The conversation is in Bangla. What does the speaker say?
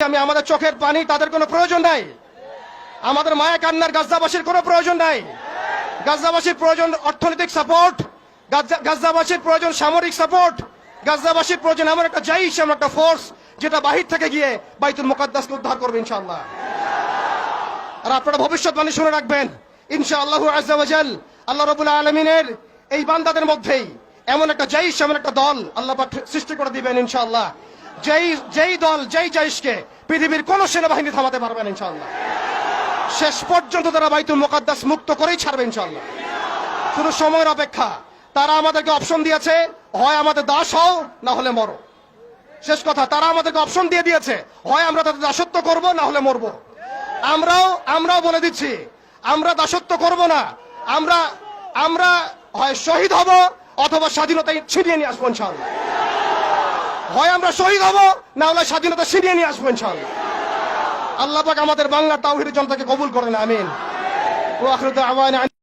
আমি আমাদের চোখের পানি তাদের কোনো প্রয়োজন নাই, আমাদের মায়া কান্নার গাজাবাসীর কোনো প্রয়োজন নাই। গাজাবাসীর প্রয়োজন অর্থনৈতিক সাপোর্ট, গাজাবাসীর প্রয়োজন সামরিক সাপোর্ট, গাজাবাসীর প্রয়োজন এমন একটা জাইশ, এমন একটা ফোর্স যেটা বাহির থেকে গিয়ে বাইতুল মুকাদ্দাসকে উদ্ধার করবে ইনশাআল্লাহ। আর আপনারা ভবিষ্যৎবাণী শুনে রাখবেন, ইনশাআল্লাহু আযজা ওয়া জাল আল্লাহ রাব্বুল আলামিনের এই বান্দাদের মধ্যেই এমন একটা জাইশ, এমন একটা দল আল্লাহ পাক সৃষ্টি করে দিবেন ইনশাআল্লাহ। যেই দল, যেই জাইশকে পৃথিবীর কোন সেনাবাহিনী থামাতে পারবেন ইনশাআল্লাহ। শেষ পর্যন্ত তারা বাইতুল মুকাদ্দাস মুক্ত করেই ছাড়বে ইনশাআল্লাহ। শুধু সময়ের অপেক্ষা। তারা আমাদেরকে অপশন দিয়েছে, হয় আমাদের দাস হও না হলে মরো। শেষ কথা, তারা আমাদেরকে অপশন দিয়ে দিয়েছে, হয় আমরা তাদের দাসত্ব করব না হলে মরবো। আমরাও বলে দিচ্ছি, আমরা দাসত্ব করব না। আমরা হয় শহীদ হব অথবা স্বাধীনতা ছিনিয়ে নিয়ে আসবো ইনশাআল্লাহ। হয় আমরা শহীদ হব না হলে স্বাধীনতা ছিনিয়ে নিয়ে আসবো ইনশাআল্লাহ। আল্লাহ পাক আমাদের বাংলার তাওহীদের জনতাকে কবুল করেন, আমিন। ওয়া আখিরু দাওয়ানা।